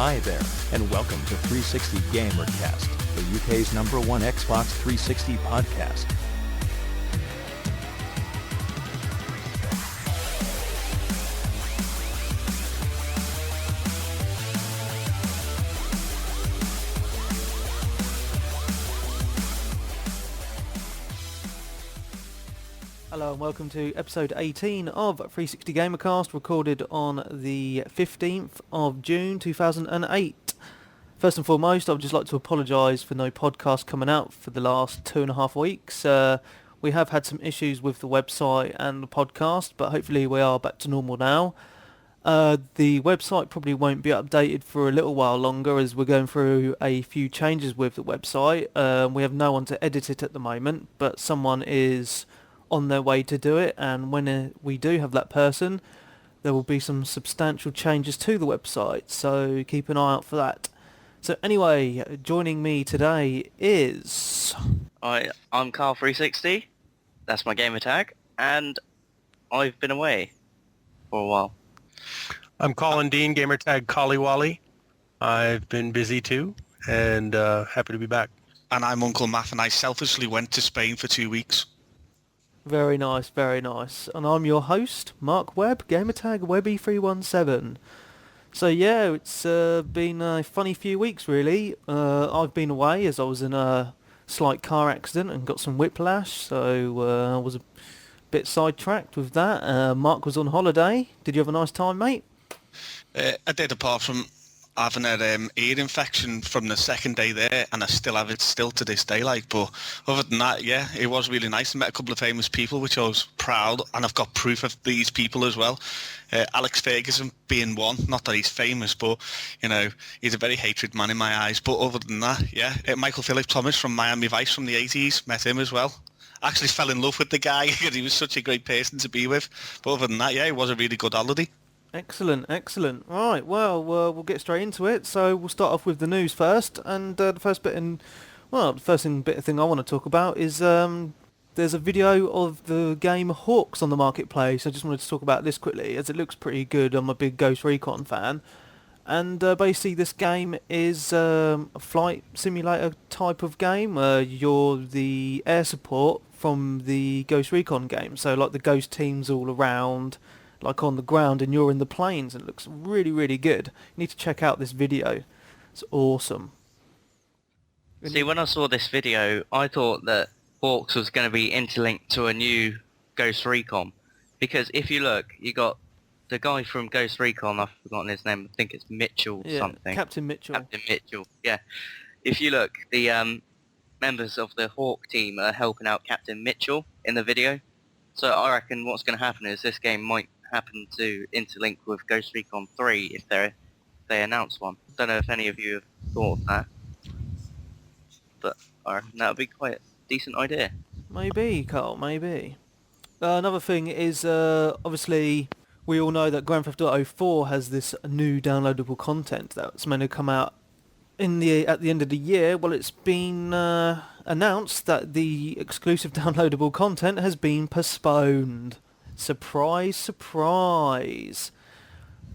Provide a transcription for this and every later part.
Hi there, and welcome to 360Gamercast, the UK's #1 Xbox 360 podcast. Hello and welcome to episode 18 of 360Gamercast, recorded on the 15th of June 2008. First and foremost, I would just like to apologise for no podcast coming out for the last 2.5 weeks. We have had some issues with the website and the podcast, but hopefully we are back to normal now. The website probably won't be updated for a little while longer as we're going through a few changes with the website. We have no one to edit it at the moment, but someone is on their way to do it, and when we do have that person, there will be some substantial changes to the website, so keep an eye out for that. So anyway, joining me today is... I'm Carl360, that's my gamer tag, and I've been away for a while. I'm Colin Dean, gamer tag Collywally. I've been busy too, and happy to be back. And I'm Uncle Matt, and I selfishly went to Spain for 2 weeks. Very nice, very nice. And I'm your host, Mark Webb, gamertag Webby317. So yeah, it's been a funny few weeks really. I've been away as I was in a slight car accident and got some whiplash, so I was a bit sidetracked with that. Mark was on holiday. Did you have a nice time, mate? I did, apart from having an ear infection from the second day there, and I still have it still to this day. But other than that, yeah, it was really nice. I met a couple of famous people, which I was proud, and I've got proof of these people as well. Alex Ferguson being one, not that he's famous, but he's a very hated man in my eyes. But other than that, yeah, Michael Philip Thomas from Miami Vice from the 80s, met him as well. Actually fell in love with the guy because he was such a great person to be with. But other than that, yeah, it was a really good holiday. Excellent, excellent. Right, well, we'll get straight into it. So we'll start off with the news first, and the first bit of thing I want to talk about is there's a video of the game Hawks on the marketplace. I just wanted to talk about this quickly, as it looks pretty good. I'm a big Ghost Recon fan, and basically this game is a flight simulator type of game. You're the air support from the Ghost Recon game, so like the Ghost teams all around, like on the ground, and you're in the planes, and it looks really, really good. You need to check out this video. It's awesome. See, when I saw this video, I thought that Hawks was going to be interlinked to a new Ghost Recon, because if you look, you got the guy from Ghost Recon, I've forgotten his name, I think it's Mitchell something. Captain Mitchell. Captain Mitchell, yeah. If you look, the members of the Hawk team are helping out Captain Mitchell in the video. So I reckon what's going to happen is this game might happen to interlink with Ghost Recon 3 if they announce one. Don't know if any of you have thought of that, but I reckon that would be quite a decent idea. Maybe, Carl, maybe. Another thing is, obviously, we all know that Grand Theft Auto 4 has this new downloadable content that's meant to come out at the end of the year. Well, it's been announced that the exclusive downloadable content has been postponed. Surprise, surprise.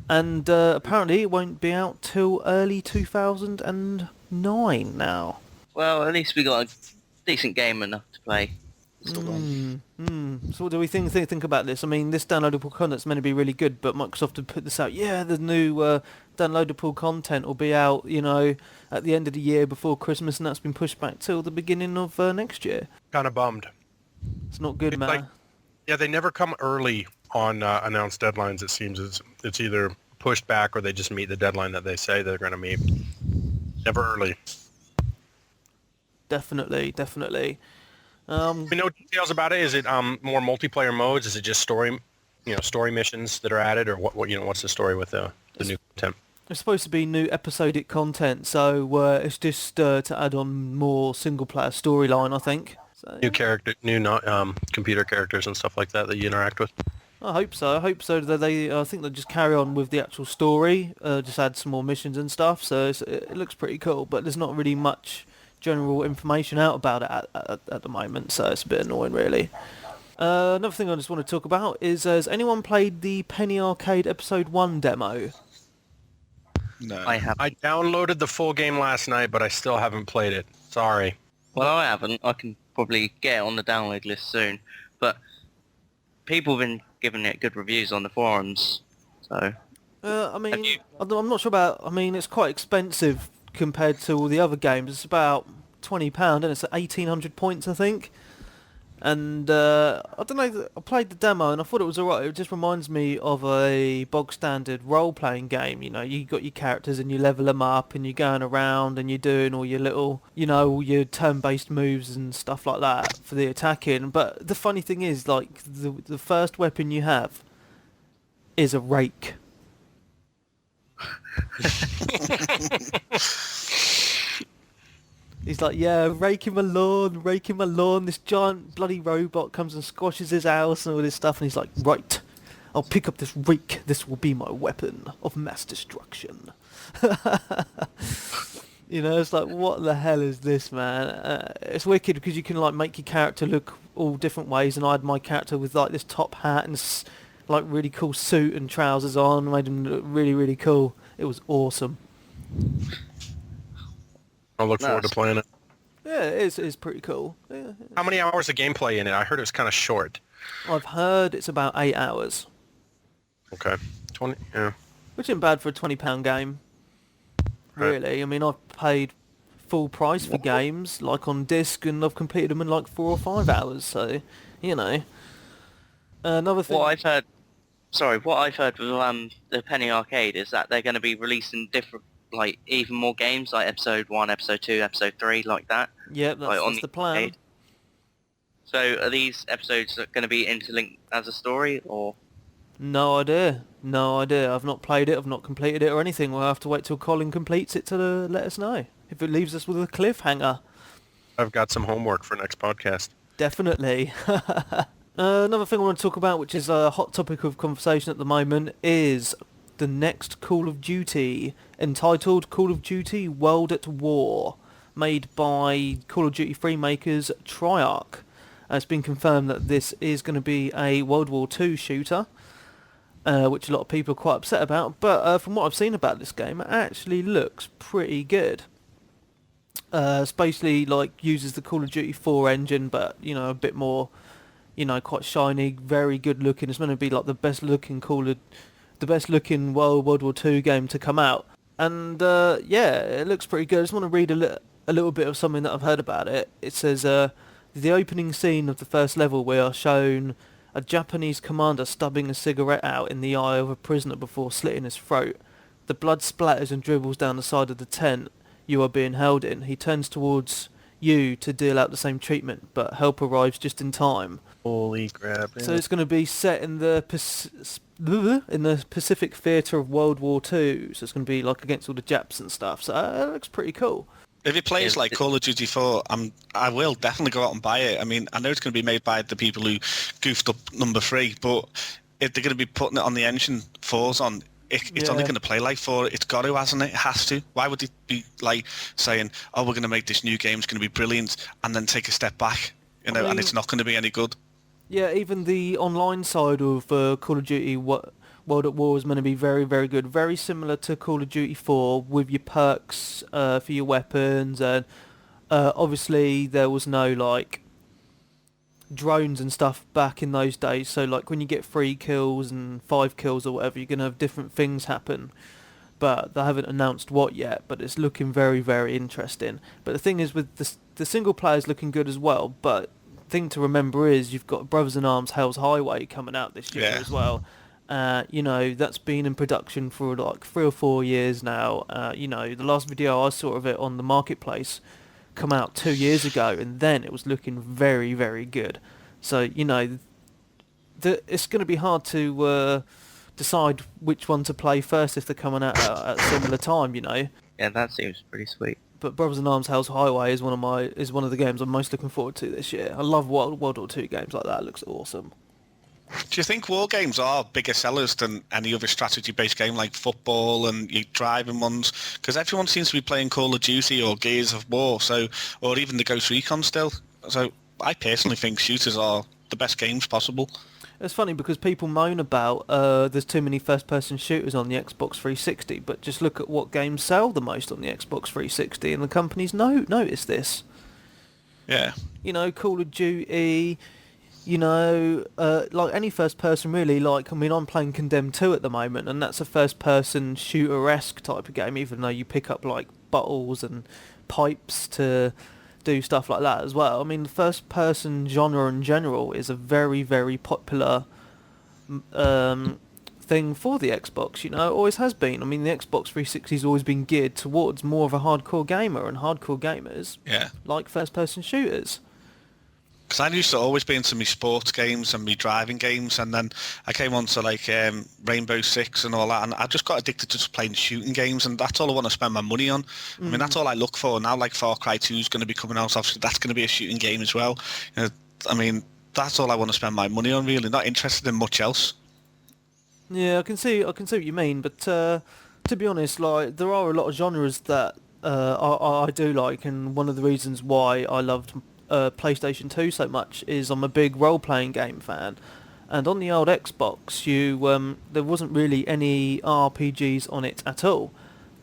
And apparently it won't be out till early 2009 now. Well, at least we got a decent game enough to play. So what do we think about this? I mean, this downloadable content's meant to be really good, but Microsoft had put this out. Yeah, the new downloadable content will be out, at the end of the year before Christmas, and that's been pushed back till the beginning of next year. Kind of bummed. It's not good, man. Yeah, they never come early on announced deadlines, it seems. It's either pushed back or they just meet the deadline that they say they're going to meet. Never early. Definitely. We know details about it. Is it more multiplayer modes? Is it just story missions that are added, or what's the story with the new content? It's supposed to be new episodic content, so it's just to add on more single-player storyline, I think. So, new character, new computer characters and stuff like that you interact with. I hope so. I think they'll just carry on with the actual story, just add some more missions and stuff. So it looks pretty cool, but there's not really much general information out about it at the moment, so it's a bit annoying, really. Another thing I just want to talk about is, has anyone played the Penny Arcade Episode 1 demo? No. I have. I downloaded the full game last night, but I still haven't played it. Sorry. Well, I haven't. I can probably get it on the download list soon. But people have been giving it good reviews on the forums. So, I mean, you- I'm not sure about. I mean, it's quite expensive compared to all the other games. It's about £20, and it's at 1,800 points, I think. And I don't know. I played the demo, and I thought it was alright. It just reminds me of a bog standard role-playing game. You know, you got your characters, and you level them up, and you're going around, and you're doing all your little, all your turn-based moves and stuff like that for the attacking. But the funny thing is, like, the first weapon you have is a rake. He's like, yeah, raking my lawn. This giant bloody robot comes and squashes his house and all this stuff. And he's like, right, I'll pick up this rake. This will be my weapon of mass destruction. It's like, what the hell is this, man? It's wicked because you can, like, make your character look all different ways. And I had my character with, like, this top hat and, like, really cool suit and trousers on. Made him look really, really cool. It was awesome. I'll look forward to playing it. Yeah, it's pretty cool. Yeah. How many hours of gameplay in it? I heard it was kind of short. I've heard it's about 8 hours. Okay. 20, yeah. Which isn't bad for a £20 game. Right. Really. I mean, I've paid full price for games, like on disc, and I've completed them in like 4 or 5 hours, so, Another thing... what I've heard with the Penny Arcade is that they're going to be releasing different, like, even more games, like Episode 1, Episode 2, Episode 3, like that. Yep, like, that's the plan. arcade. So are these episodes going to be interlinked as a story, or...? No idea. I've not played it, I've not completed it or anything. We'll have to wait till Colin completes it to let us know. If it leaves us with a cliffhanger. I've got some homework for next podcast. Definitely. Another thing I want to talk about, which is a hot topic of conversation at the moment, is the next Call of Duty, entitled Call of Duty World at War, made by Call of Duty 3 makers Treyarch. It's been confirmed that this is going to be a World War II shooter, which a lot of people are quite upset about, but from what I've seen about this game, it actually looks pretty good. It's basically like uses the Call of Duty 4 engine, but a bit more, quite shiny, very good looking. It's meant to be like the best looking World War II game to come out. And it looks pretty good. I just want to read a little bit of something that I've heard about it. It says, the opening scene of the first level, we are shown a Japanese commander stubbing a cigarette out in the eye of a prisoner before slitting his throat. The blood splatters and dribbles down the side of the tent you are being held in. He turns towards you to deal out the same treatment, but help arrives just in time. Holy crap. Yeah. So it's going to be set in the Pacific theatre of World War II, so it's going to be like against all the Japs and stuff, so it looks pretty cool. If it plays like Call of Duty 4, I will definitely go out and buy it. I mean, I know it's going to be made by the people who goofed up number 3, but if they're going to be putting it on the engine 4's on, it's only going to play like 4. It's got to, hasn't it? It has to. Why would it be like saying, oh, we're going to make this new game, it's going to be brilliant, and then take a step back, and it's not going to be any good? Yeah, even the online side of Call of Duty World at War is meant to be very, very good. Very similar to Call of Duty 4 with your perks for your weapons, and obviously there was no like drones and stuff back in those days, so like when you get 3 kills and 5 kills or whatever, you're going to have different things happen, but they haven't announced what yet, but it's looking very, very interesting. But the thing is, with the single player is looking good as well, but thing to remember is you've got Brothers in Arms Hell's Highway coming out this year as well. That's been in production for like 3 or 4 years now. The last video I saw of it on the marketplace come out 2 years ago, and then it was looking very, very good. So it's going to be hard to decide which one to play first if they're coming out at a similar time. Yeah, that seems pretty sweet. But Brothers in Arms Hell's Highway is one of the games I'm most looking forward to this year. I love World War II games like that. It looks awesome. Do you think war games are bigger sellers than any other strategy-based game like football and your driving ones? Because everyone seems to be playing Call of Duty or Gears of War, or even the Ghost Recon still. So I personally think shooters are the best games possible. It's funny because people moan about there's too many first-person shooters on the Xbox 360, but just look at what games sell the most on the Xbox 360, and the companies notice this. Yeah. You know, Call of Duty, you know, like any first-person really, like, I mean, I'm playing Condemned 2 at the moment, and that's a first-person shooter-esque type of game, even though you pick up, like, bottles and pipes to do stuff like that as well. I mean, the first-person genre in general is a very, very popular thing for the Xbox, you know, it always has been. I mean, the Xbox 360 has always been geared towards more of a hardcore gamer, and hardcore gamers like first-person shooters. Because I used to always be into my sports games and my driving games, and then I came on to like Rainbow Six and all that, and I just got addicted to just playing shooting games, and that's all I want to spend my money on. I mean, that's all I look for now. Like Far Cry 2 is going to be coming out, obviously that's going to be a shooting game as well. You know, I mean, that's all I want to spend my money on, really. Not interested in much else. Yeah, I can see what you mean, but to be honest, like, there are a lot of genres that I do like, and one of the reasons why I loved PlayStation 2 so much is I'm a big role-playing game fan, and on the old Xbox there wasn't really any RPGs on it at all,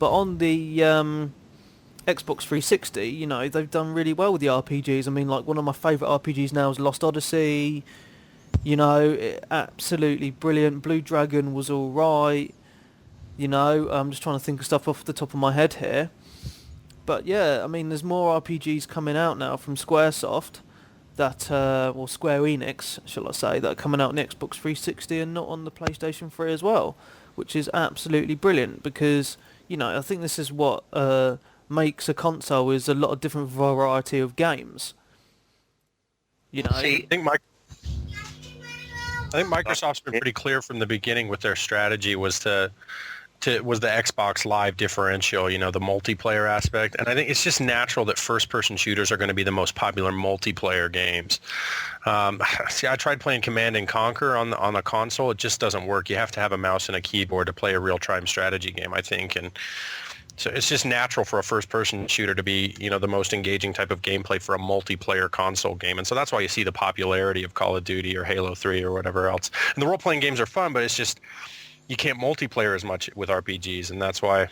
but on the Xbox 360, you know, they've done really well with the RPGs. I mean, like, one of my favourite RPGs now is Lost Odyssey, you know, absolutely brilliant. Blue Dragon was alright, you know, I'm just trying to think of stuff off the top of my head here. But yeah, I mean, there's more RPGs coming out now from Squaresoft that, or Square Enix, shall I say, that are coming out on the Xbox 360 and not on the PlayStation 3 as well, which is absolutely brilliant because, you know, I think this is what makes a console is a lot of different variety of games. You know, See, I think Microsoft's been pretty clear from the beginning with their strategy was the Xbox Live differential, you know, the multiplayer aspect. And I think it's just natural that first-person shooters are going to be the most popular multiplayer games. See, I tried playing Command and Conquer on the console. It just doesn't work. You have to have a mouse and a keyboard to play a real-time strategy game, I think. And so it's just natural for a first-person shooter to be, you know, the most engaging type of gameplay for a multiplayer console game. And so that's why you see the popularity of Call of Duty or Halo 3 or whatever else. And the role-playing games are fun, but it's just you can't multiplayer as much with RPGs, and that's why,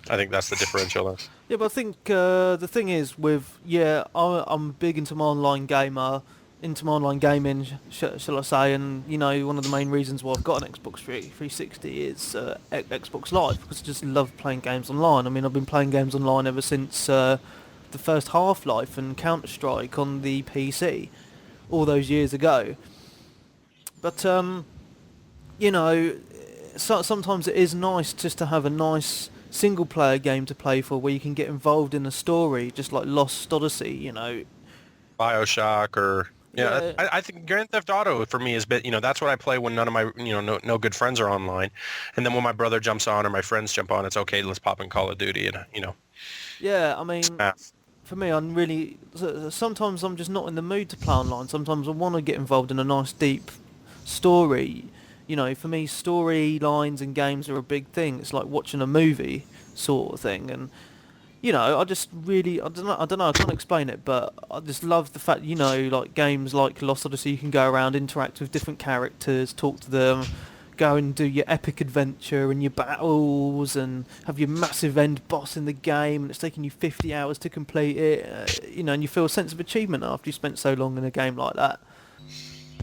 I think that's the differential. Yeah, but I think the thing is with, I'm big into my online gaming, shall I say, and, you know, one of the main reasons why I've got an Xbox 360 is Xbox Live, because I just love playing games online. I mean, I've been playing games online ever since the first Half-Life and Counter-Strike on the PC all those years ago. But, you know, sometimes it is nice just to have a nice single-player game to play for where you can get involved in a story, just like Lost Odyssey, you know. BioShock or... Yeah, I think Grand Theft Auto for me has been, you know, that's what I play when none of my, you know, no good friends are online. And then when my brother jumps on or my friends jump on, it's okay, let's pop in Call of Duty and, you know. Yeah, I mean, for me, sometimes I'm just not in the mood to play online. Sometimes I want to get involved in a nice deep story. You know, for me, storylines and games are a big thing. It's like watching a movie sort of thing. And, you know, I just really, I don't know, I can't explain it, but I just love the fact, you know, like games like Lost Odyssey, you can go around, interact with different characters, talk to them, go and do your epic adventure and your battles and have your massive end boss in the game, and it's taking you 50 hours to complete it, you know, and you feel a sense of achievement after you spent so long in a game like that.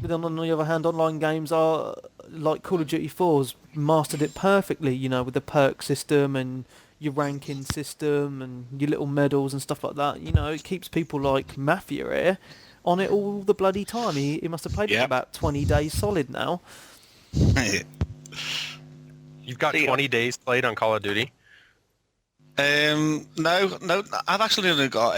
But then on the other hand, online games are, like Call of Duty 4's mastered it perfectly, you know, with the perk system and your ranking system and your little medals and stuff like that. You know, it keeps people like Mafia here on it all the bloody time. He must have played it for about 20 days solid now. You've got 20 days played on Call of Duty? No, I've actually only got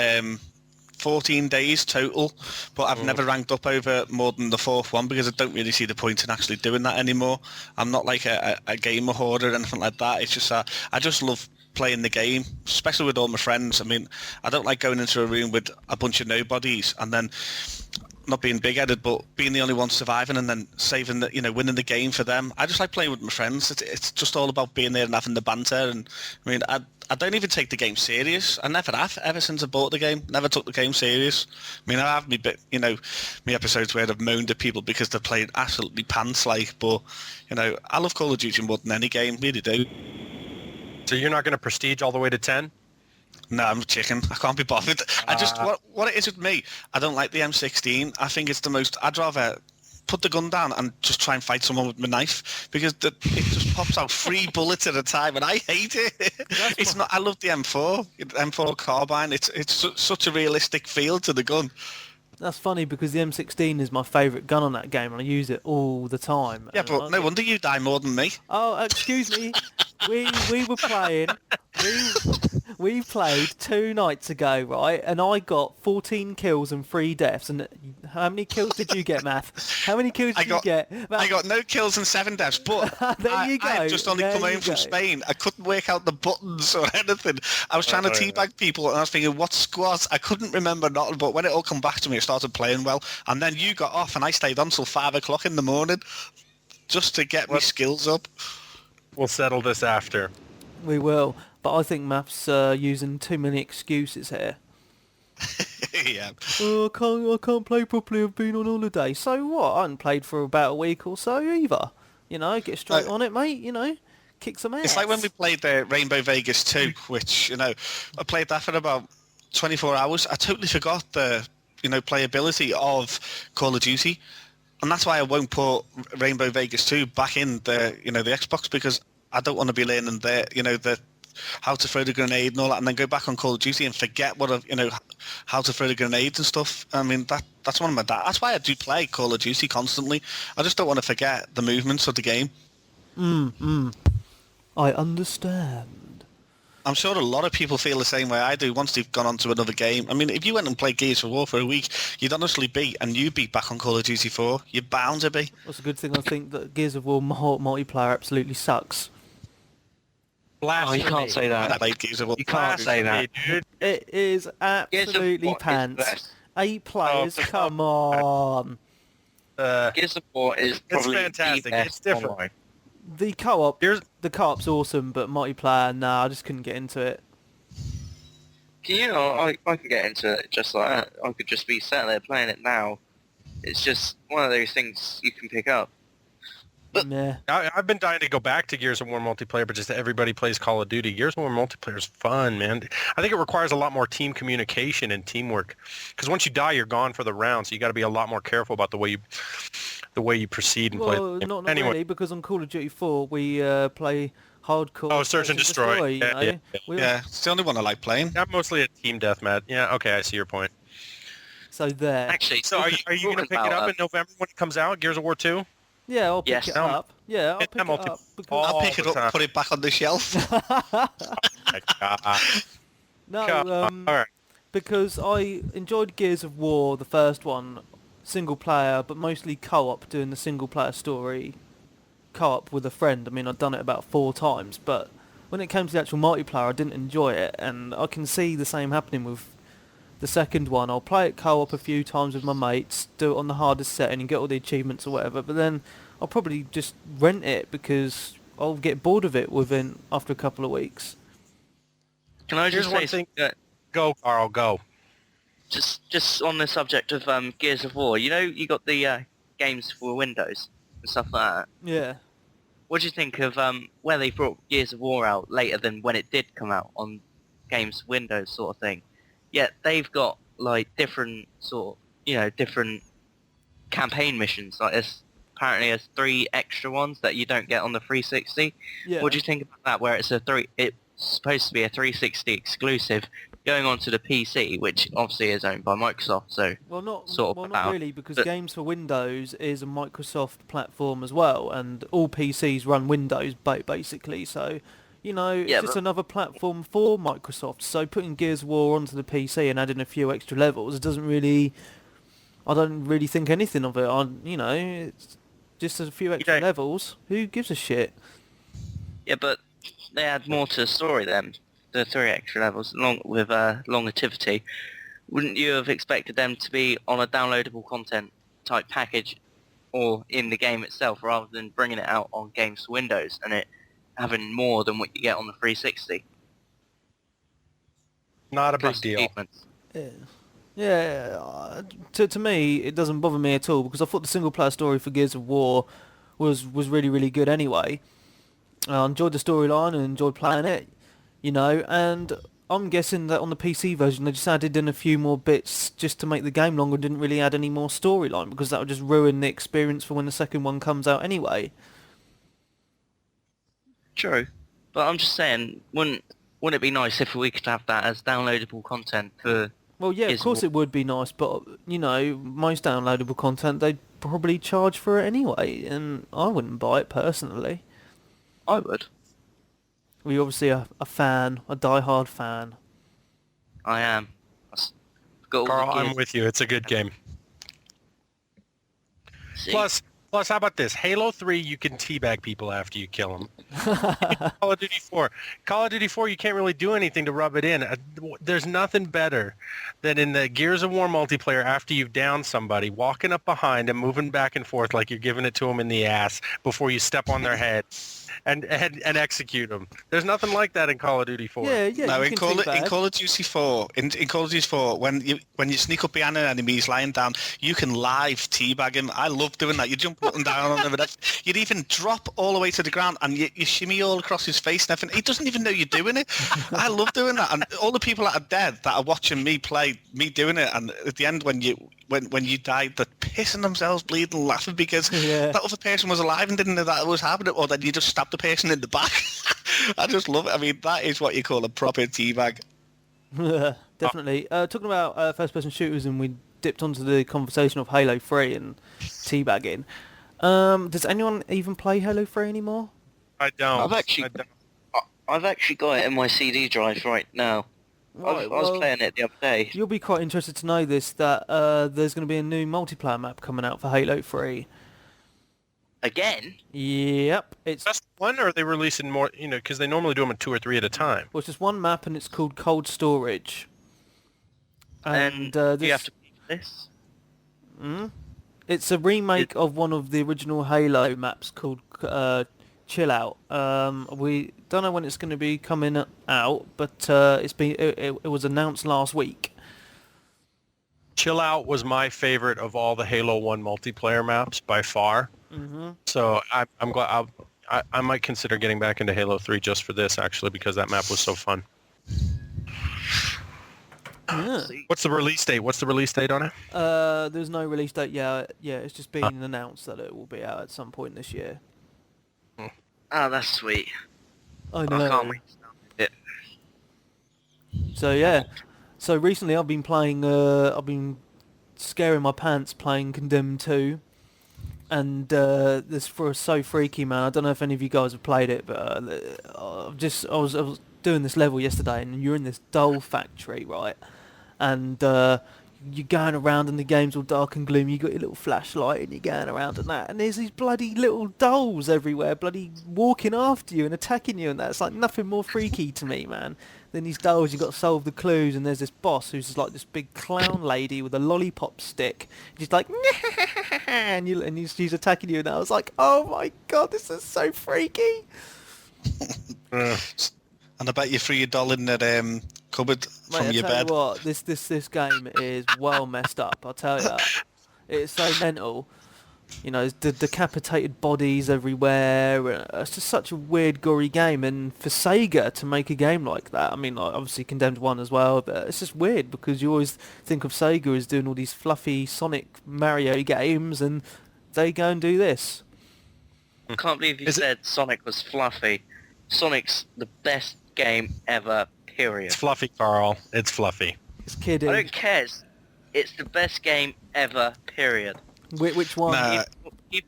14 days total, but I've never ranked up over more than the fourth one because I don't really see the point in actually doing that anymore. I'm not like a gamer hoarder or anything like that. It's just I just love playing the game, especially with all my friends. I mean, I don't like going into a room with a bunch of nobodies and then not being big-headed, but being the only one surviving and then saving the, you know, winning the game for them. I just like playing with my friends. It's just all about being there and having the banter. And I mean, I don't even take the game serious. I never have ever since I bought the game. Never took the game serious. I mean, I have me bit, me episodes where I've moaned at people because they're playing absolutely pants like. But I love Call of Duty more than any game, really do. So you're not going to prestige all the way to 10? No, I'm chicken. I can't be bothered. I just what it is with me. I don't like the M16. I think it's the most. I'd rather put the gun down and just try and fight someone with my knife because it just pops out 3 bullets at a time, and I hate it. It's not. I love the M4 carbine. It's such a realistic feel to the gun. That's funny because the M16 is my favourite gun on that game, and I use it all the time. Yeah, but no wonder you die more than me. Oh, excuse me. We were playing. We played 2 nights ago, right? And I got 14 kills and 3 deaths. And how many kills did you get, Math? How many kills did you get? I got no kills and 7 deaths, but there you go. I just only come home from Spain. I couldn't work out the buttons or anything. I was trying to teabag people, and I was thinking, what squads? I couldn't remember nothing, but when it all come back to me, I started playing well. And then you got off, and I stayed on till 5 o'clock in the morning just to get my skills up. We'll settle this after. We will. But I think Math's using too many excuses here. Yeah. Oh, I can't play properly. I've been on holiday. So what? I haven't played for about a week or so either. Get straight on it, mate. Kick some ass. It's like when we played the Rainbow Vegas 2, which, I played that for about 24 hours. I totally forgot the, playability of Call of Duty. And that's why I won't put Rainbow Vegas 2 back in the, the Xbox, because I don't want to be learning the how to throw the grenade and all that, and then go back on Call of Duty and forget how to throw the grenades and stuff. I mean, that's one of my that's why I do play Call of Duty constantly. I just don't want to forget the movements of the game. I understand. I'm sure a lot of people feel the same way I do once they've gone on to another game. I mean, if you went and played Gears of War for a week, you'd honestly be, and you'd be back on Call of Duty 4. You're bound to be. That's a good thing. I think that Gears of War multiplayer absolutely sucks. Oh, you can't say that. You can't say that. It is absolutely pants. 8 players, come on. Gears of War is probably it's fantastic. the best It's different. online. The co-op's awesome, but multiplayer, nah, I just couldn't get into it. I could get into it just like that. I could just be sat there playing it now. It's just one of those things you can pick up. Yeah. I've been dying to go back to Gears of War multiplayer, but just everybody plays Call of Duty. Gears of War multiplayer is fun, man. I think it requires a lot more team communication and teamwork, because once you die, you're gone for the round. So you got to be a lot more careful about the way you proceed and play. Well, not really, because on Call of Duty 4 we play hardcore. Oh, search and destroy. Yeah, it's the only one I like playing. I'm mostly a team deathmatch. Yeah, okay, I see your point. So there. Actually, so are you going to pick it up in November when it comes out, Gears of War 2? Yeah, I'll pick it up. Yeah, I'll pick it up. I'll pick it up and put it back on the shelf. No, right. Because I enjoyed Gears of War, the first one, single player, but mostly co-op, doing the single player story co-op with a friend. I mean, I'd done it about 4 times, but when it came to the actual multiplayer, I didn't enjoy it, and I can see the same happening with the second one. I'll play it co-op a few times with my mates, do it on the hardest setting and get all the achievements or whatever, but then I'll probably just rent it because I'll get bored of it after a couple of weeks. Can I just say thing? Go, Carl, go. Just on the subject of Gears of War, you got the games for Windows and stuff like that. Yeah. What do you think of where they brought Gears of War out later than when it did come out on games for Windows sort of thing? Yet they've got like different different campaign missions. Like apparently there's 3 extra ones that you don't get on the 360. Yeah. What do you think about that? Where it's supposed to be a 360 exclusive going onto the PC, which obviously is owned by Microsoft. So not really, because Games for Windows is a Microsoft platform as well, and all PCs run Windows basically. So. It's just another platform for Microsoft. So putting Gears of War onto the PC and adding a few extra levels, I don't really think anything of it. It's just a few extra levels. Who gives a shit? Yeah, but they add more to the story then. The 3 extra levels, with longevity. Wouldn't you have expected them to be on a downloadable content type package or in the game itself, rather than bringing it out on Games for Windows and it having more than what you get on the 360? Not a big plus deal. achievements. Yeah, to me, it doesn't bother me at all because I thought the single-player story for Gears of War was really, really good anyway. I enjoyed the storyline and enjoyed playing it, and I'm guessing that on the PC version they just added in a few more bits just to make the game longer and didn't really add any more storyline because that would just ruin the experience for when the second one comes out anyway. True, but I'm just saying, wouldn't it be nice if we could have that as downloadable content for? Well, yeah, of Gears of course War? it would be nice, but, most downloadable content, they'd probably charge for it anyway, and I wouldn't buy it personally. I would. We're obviously a fan, a die-hard fan. I am. I've got all Carl, the I'm Gears. with you. It's a good game. See, Plus, how about this? Halo 3, you can teabag people after you kill them. Call of Duty 4. Call of Duty 4, you can't really do anything to rub it in. There's nothing better than in the Gears of War multiplayer after you've downed somebody, walking up behind and moving back and forth like you're giving it to them in the ass before you step on their head and execute them. There's nothing like that in Call of Duty 4. Yeah, No, you in can Call teabag. of Duty 4, in Call of Duty 4, when you sneak up behind an enemy, he's lying down, you can live teabag him. I love doing that. You jump up and down on him, and you'd even drop all the way to the ground, and you shimmy all across his face and everything. He doesn't even know you're doing it. I love doing that, and all the people that are dead that are watching me play, me doing it, and at the end when you died, they're pissing themselves, bleeding, laughing because Yeah. that other person was alive and didn't know that it was happening, or then you just stabbed the person in the back. I just love it. I mean, that is what you call a proper teabag. Definitely. Talking about first-person shooters, and we dipped onto the conversation of Halo 3 and teabagging. Does anyone even play Halo 3 anymore? I don't. I've actually got it in my CD drive right now. I was playing it the other day. You'll be quite interested to know this, that there's going to be a new multiplayer map coming out for Halo 3. Again? Yep, it's Just one, or are they releasing more? Because they normally do them in 2 or 3 at a time. well, it's just one map, and it's called Cold Storage. And You have to pay for this? it's a remake of one of the original Halo maps called Chill Out. We don't know when it's going to be coming out, but it was announced last week. Chill Out was my favorite of all the Halo 1 multiplayer maps by far. Mm-hmm. So I'm glad I might consider getting back into Halo 3 just for this, actually, because that map was so fun. Yeah. What's What's the release date on it? There's no release date yet. Yeah, it's just been announced that it will be out at some point this year. Oh, that's sweet. I I know. can't wait to start it. So yeah, so recently I've been playing. I've been scaring my pants playing Condemned 2, and this was so freaky, man. I don't know if any of you guys have played it, but I was doing this level yesterday, and you're in this doll factory, right? And you're going around, and the game's all dark and gloomy. You got your little flashlight, and you're going around and that, and there's these bloody little dolls everywhere, bloody walking after you and attacking you, and that's like nothing more freaky to me, man. Then these dolls, you got to solve the clues, and there's this boss who's just like this big clown lady with a lollipop stick. She's like, and she's attacking you, and I was like, oh my god, this is so freaky. And I bet you threw your doll in that cupboard Mate, from I your tell bed. you what, this game is well messed up. I'll tell you that. It's so mental. There's decapitated bodies everywhere. It's just such a weird, gory game. And for Sega to make a game like that, I mean, like, obviously Condemned 1 as well, but it's just weird because you always think of Sega as doing all these fluffy Sonic Mario games, and they go and do this. I can't believe you said Sonic was fluffy. Sonic's the best game ever, period. It's fluffy, Carl. It's fluffy. It's kidding. I don't care. It's the best game ever, period. Which one?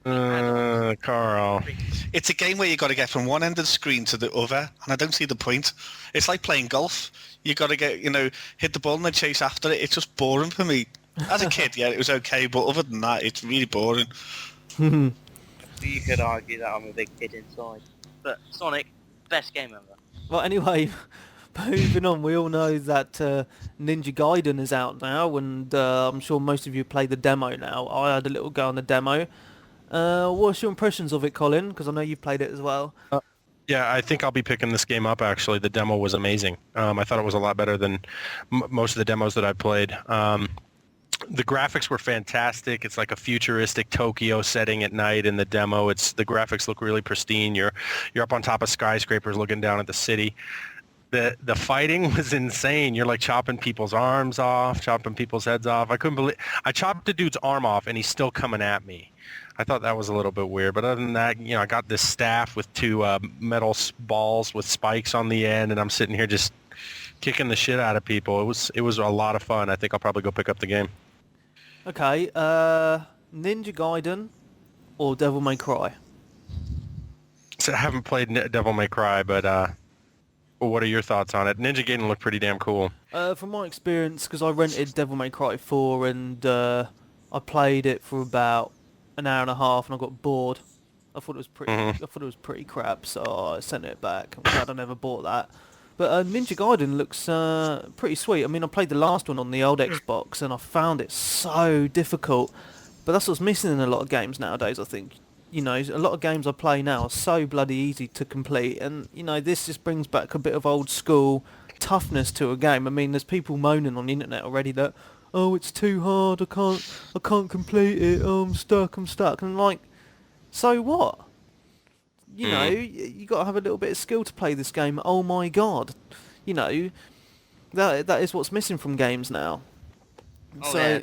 Nah. Carl. It's a game where you got to get from one end of the screen to the other, and I don't see the point. It's like playing golf. You got to get, hit the ball and then chase after it. It's just boring for me. As a kid, yeah, it was okay, but other than that, it's really boring. You could argue that I'm a big kid inside. But Sonic, best game ever. Well, anyway, moving on, we all know that Ninja Gaiden is out now, and I'm sure most of you played the demo now. I had a little go on the demo. What's your impressions of it, Colin? Because I know you played it as well. Yeah, I think I'll be picking this game up, actually. The demo was amazing. I thought it was a lot better than most of the demos that I've played. The graphics were fantastic. It's like a futuristic Tokyo setting at night in the demo. The graphics look really pristine. You're up on top of skyscrapers looking down at the city. The fighting was insane. You're like chopping people's arms off, chopping people's heads off. I chopped a dude's arm off and he's still coming at me. I thought that was a little bit weird, but other than that, I got this staff with two metal balls with spikes on the end, and I'm sitting here just kicking the shit out of people. It was a lot of fun. I think I'll probably go pick up the game. Okay, Ninja Gaiden or Devil May Cry? So I haven't played Devil May Cry, but what are your thoughts on it? Ninja Gaiden looked pretty damn cool. From my experience, because I rented Devil May Cry 4 and I played it for about an hour and a half and I got bored. I thought it was pretty. I thought it was pretty crap, so I sent it back. I'm glad I never bought that. But Ninja Gaiden looks pretty sweet. I mean, I played the last one on the old Xbox and I found it so difficult. But that's what's missing in a lot of games nowadays, I think. A lot of games I play now are so bloody easy to complete, and this just brings back a bit of old school toughness to a game. I mean, there's people moaning on the internet already that, oh, it's too hard, I can't complete it, oh, I'm stuck. And I'm like, so what? You got to have a little bit of skill to play this game. Oh my god, that is what's missing from games now. Oh, So,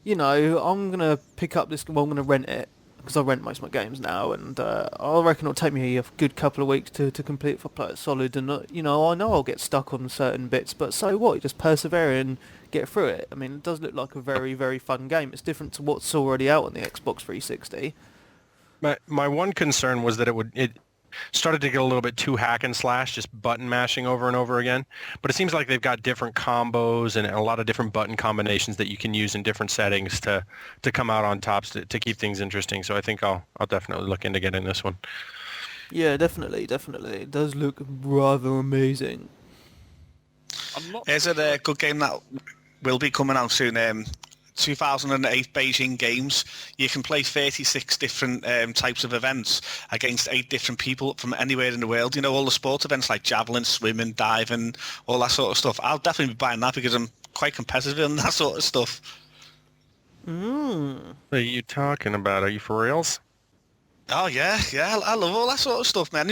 yeah, I'm gonna pick up this. Well, I'm gonna rent it because I rent most of my games now, and I reckon it'll take me a good couple of weeks to complete if I play it solid. And I know I'll get stuck on certain bits, but so what? You just persevere and get through it. I mean, it does look like a very, very fun game. It's different to what's already out on the Xbox 360. My one concern was that it started to get a little bit too hack and slash, just button mashing over and over again. But it seems like they've got different combos and a lot of different button combinations that you can use in different settings to come out on tops to keep things interesting. So I think I'll definitely look into getting this one. Yeah, definitely. It does look rather amazing. I'm not. Is it a good game that will be coming out soon? 2008 Beijing Games. You can play 36 different types of events against 8 different people from anywhere in the world. All the sports events like javelin, swimming, diving, all that sort of stuff. I'll definitely be buying that because I'm quite competitive in that sort of stuff. What are you talking about? Are you for reals? Oh, yeah, I love all that sort of stuff, man.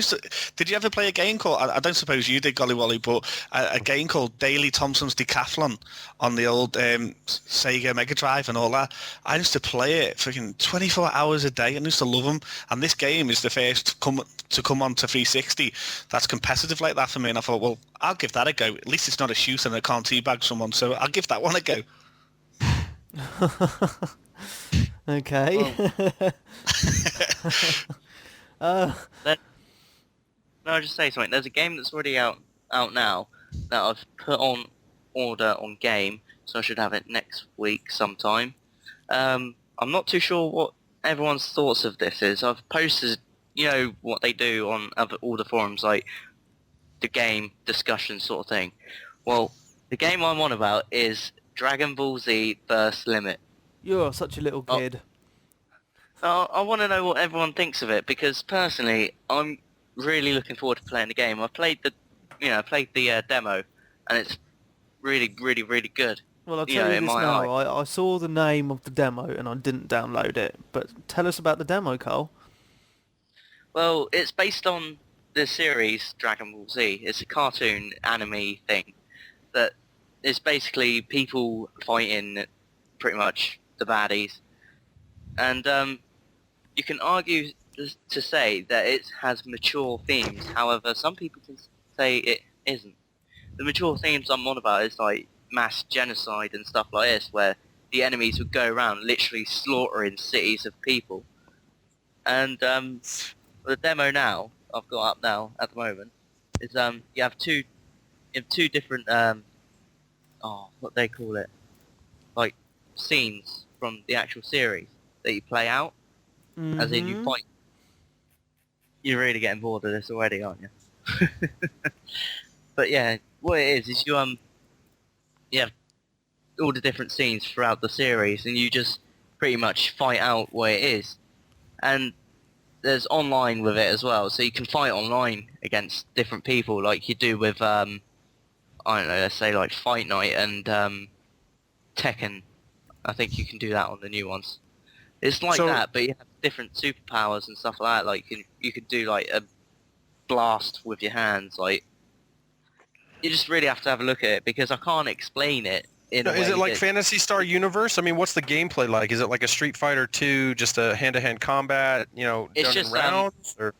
Did you ever play a game called, I don't suppose you did, Golly Wally, but a game called Daley Thompson's Decathlon on the old Sega Mega Drive and all that? I used to play it freaking 24 hours a day and used to love them. And this game is the first to come on to 360 that's competitive like that for me. And I thought, well, I'll give that a go. At least it's not a shooter and I can't teabag someone, so I'll give that one a go. Okay. No, I'll just say something. There's a game that's already out now that I've put on order on game, so I should have it next week sometime. I'm not too sure what everyone's thoughts of this is. I've posted, what they do on all the forums, like the game discussion sort of thing. Well, the game I'm on about is Dragon Ball Z Burst Limit. You're such a little kid. I want to know what everyone thinks of it because personally, I'm really looking forward to playing the game. I played the demo, and it's really, really, really good. Well, I'll tell you this now. I saw the name of the demo and I didn't download it. But tell us about the demo, Cole. Well, it's based on the series Dragon Ball Z. It's a cartoon anime thing that is basically people fighting pretty much the baddies. And you can argue to say that it has mature themes. However, some people can say it isn't. The mature themes I'm on about is like mass genocide and stuff like this, where the enemies would go around literally slaughtering cities of people. And the demo now I've got up now at the moment is you have two different what they call it, like scenes from the actual series that you play out. As in you fight. You're really getting bored of this already, aren't you? But yeah, what it is you have all the different scenes throughout the series and you just pretty much fight out what it is. And there's online with it as well, so you can fight online against different people, like you do with I don't know, let's say like Fight Night and Tekken. I think you can do that on the new ones. It's like that, but you have different superpowers and stuff like that. Like you could do like a blast with your hands. Like you just really have to have a look at it because I can't explain it. Is it like Phantasy Star Universe? I mean, what's the gameplay like? Is it like a Street Fighter 2, just a hand-to-hand combat? You know, it's dungeon just rounds, or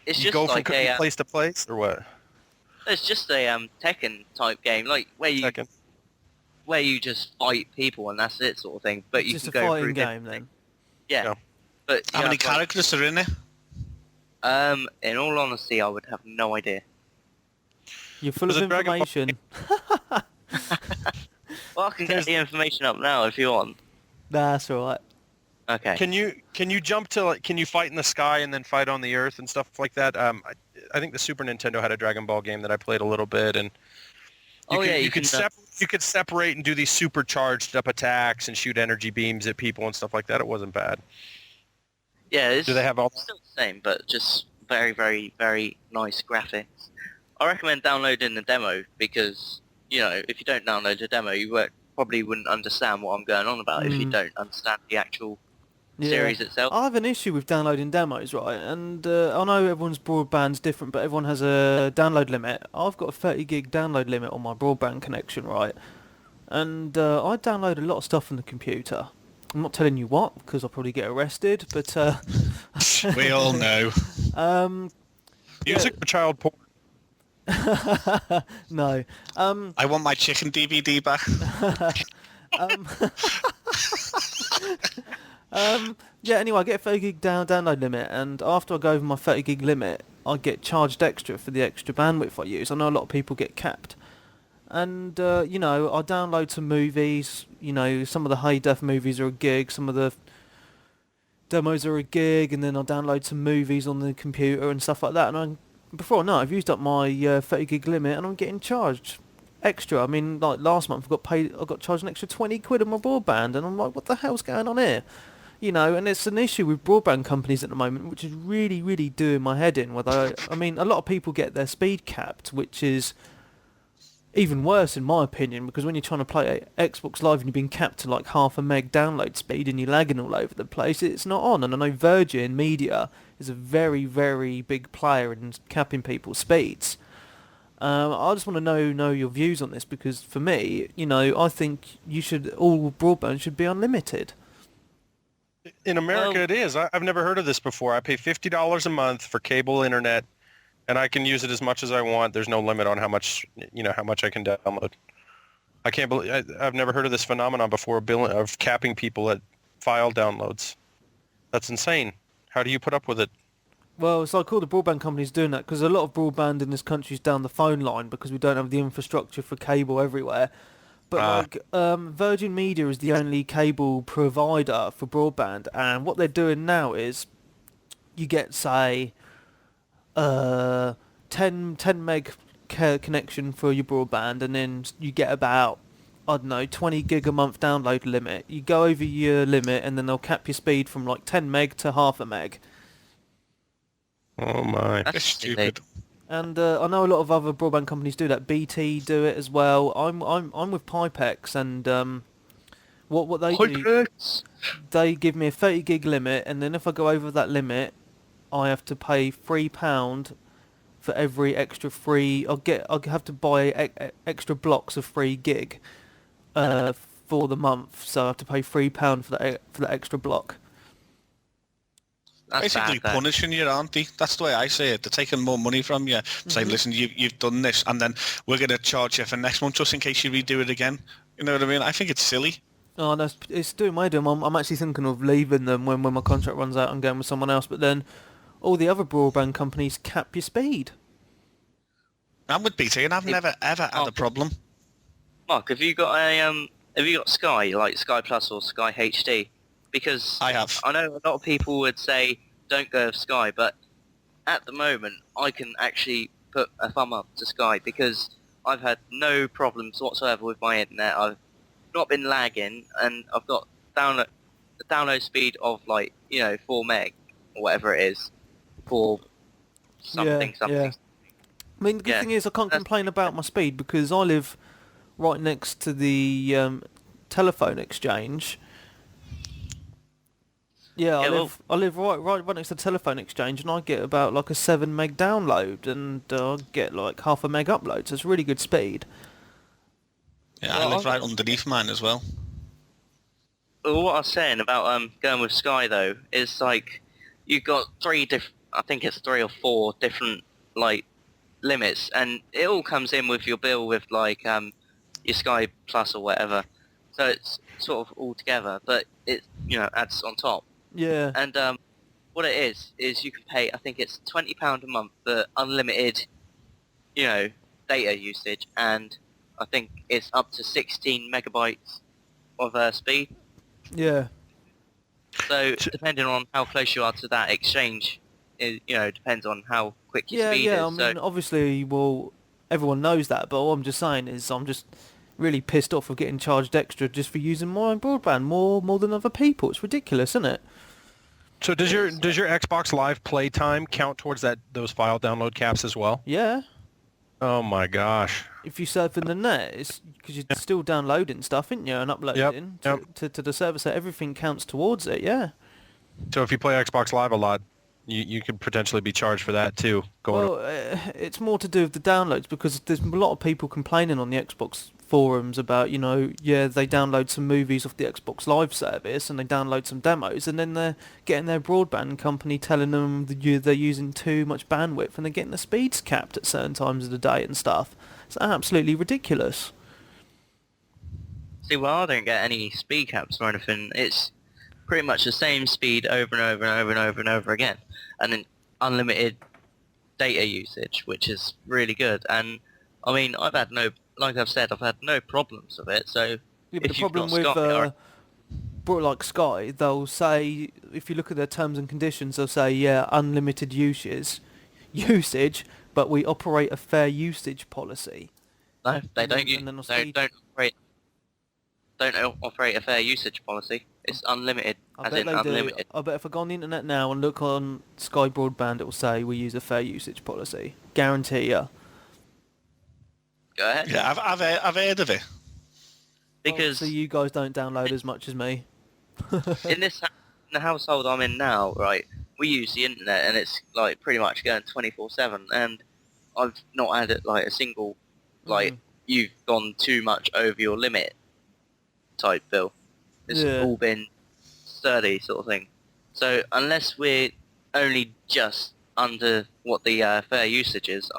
it's you just go like from place to place, or what? It's just a Tekken type game, like where you just fight people and that's it, sort of thing. But It's you just can a go fighting through game then. Yeah. But How many characters are in it? In all honesty, I would have no idea. You're full Was of it Dragon Ball? information. Well, I can get the information up now if you want. That's all right. Okay. Can you jump to like? Can you fight in the sky and then fight on the earth and stuff like that? I think the Super Nintendo had a Dragon Ball game that I played a little bit, and you could separate and do these supercharged up attacks and shoot energy beams at people and stuff like that. It wasn't bad. Yeah, Do they have all? still the same, but just very, very, very nice graphics. I recommend downloading the demo because, you know, if you don't download the demo, you probably wouldn't understand what I'm going on about if you don't understand the actual series itself. I have an issue with downloading demos, right? And I know everyone's broadband's different, but everyone has a download limit. I've got a 30 gig download limit on my broadband connection, right? And I download a lot of stuff from the computer. I'm not telling you what, because I'll probably get arrested, but... We all know. Music for child porn. No. I want my chicken DVD back. Yeah, anyway, I get a 30 gig download limit, and after I go over my 30 gig limit, I get charged extra for the extra bandwidth I use. I know a lot of people get capped. And, you know, I download some movies, you know, some of the high-def movies are a gig, some of the demos are a gig, and then I download some movies on the computer and stuff like that, and before I know it, I've used up my 30 gig limit, and I'm getting charged extra. I mean, like last month I got charged an extra 20 quid on my broadband, and I'm like, what the hell's going on here? You know, and it's an issue with broadband companies at the moment, which is really, really doing my head in. I mean, a lot of people get their speed capped, which is even worse in my opinion, because when you're trying to play Xbox Live and you're being capped to like half a meg download speed and you're lagging all over the place, it's not on. And I know Virgin Media is a very, very big player in capping people's speeds. I just want to know your views on this, because for me, you know, I think all broadband should be unlimited. In America, it is. I've never heard of this before. I pay $50 a month for cable internet, and I can use it as much as I want. There's no limit on how much I can download. I can't believe I've never heard of this phenomenon before, of capping people at file downloads. That's insane. How do you put up with it? Well, it's like all the broadband companies doing that, because a lot of broadband in this country is down the phone line because we don't have the infrastructure for cable everywhere. But Virgin Media is the only cable provider for broadband, and what they're doing now is you get, say, 10 meg connection for your broadband, and then you get about, I don't know, 20 gig a month download limit. You go over your limit, and then they'll cap your speed from like 10 meg to half a meg. Oh my! That's stupid. And I know a lot of other broadband companies do that. BT do it as well. I'm with Pipex, and what they do, they give me a 30 gig limit, and then if I go over that limit, I have to pay £3 for every extra free. I'll have to buy extra blocks of free gig for the month, so I have to pay £3 for that extra block. That's basically bad, punishing you, aren't they? That's the way I say it. They're taking more money from you, saying, listen, you've done this, and then we're going to charge you for next month just in case you redo it again. You know what I mean? I think it's silly. Oh, no, it's doing my doom. I'm actually thinking of leaving them when my contract runs out and going with someone else, but then all the other broadband companies cap your speed. I'm with BT, and I've never, ever had a problem. Mark, have you got Sky, like Sky Plus or Sky HD? Because I have. I know a lot of people would say don't go with Sky, but at the moment I can actually put a thumb up to Sky because I've had no problems whatsoever with my internet. I've not been lagging, and I've got the download speed of 4 meg or whatever it is, for something. Yeah. I mean, the good thing is I can't complain about my speed because I live right next to the telephone exchange. Yeah, I live right next to the telephone exchange, and I get about like a 7 meg download, and I get like half a meg upload. So it's really good speed. Yeah, I live right underneath mine as well. Well, what I was saying about going with Sky though is like you've got I think it's 3 or 4 different like limits, and it all comes in with your bill with like your Sky Plus or whatever. So it's sort of all together, but it adds on top. Yeah. And what it is you can pay, I think it's £20 a month for unlimited, data usage, and I think it's up to 16 megabytes of speed. Yeah. So depending on how close you are to that exchange, it depends on how quick your speed is. Yeah. I mean, obviously, well, everyone knows that, but all I'm just saying is I'm just really pissed off of getting charged extra just for using my own broadband more than other people. It's ridiculous, isn't it? So does your Xbox Live playtime count towards those file download caps as well? Yeah. Oh my gosh. If you surf in the net, it's because you're still downloading stuff, aren't you, and uploading to the server, so everything counts towards it. Yeah. So if you play Xbox Live a lot, you could potentially be charged for that too. It's more to do with the downloads because there's a lot of people complaining on the Xbox forums about, they download some movies off the Xbox Live service and they download some demos, and then they're getting their broadband company telling them that they're using too much bandwidth and they're getting the speeds capped at certain times of the day and stuff. It's absolutely ridiculous. See, well, I don't get any speed caps or anything. It's pretty much the same speed over and over and over and over and over again, and then unlimited data usage, which is really good. And I mean, I've had no problems with it. So yeah, but the problem with like Sky, they'll say, if you look at their terms and conditions, they'll say, unlimited usage, but we operate a fair usage policy. No, they don't operate a fair usage policy. It's unlimited, unlimited. I bet if I go on the internet now and look on Sky Broadband, it will say we use a fair usage policy. Guarantee ya. Go ahead. Yeah, I've heard of it. Because so you guys don't download as much as me. in the household I'm in now, right, we use the internet and it's like pretty much going 24/7, and I've not had it like a single you've gone too much over your limit type bill. It's all been sturdy sort of thing. So unless we're only just under what the fair usage is,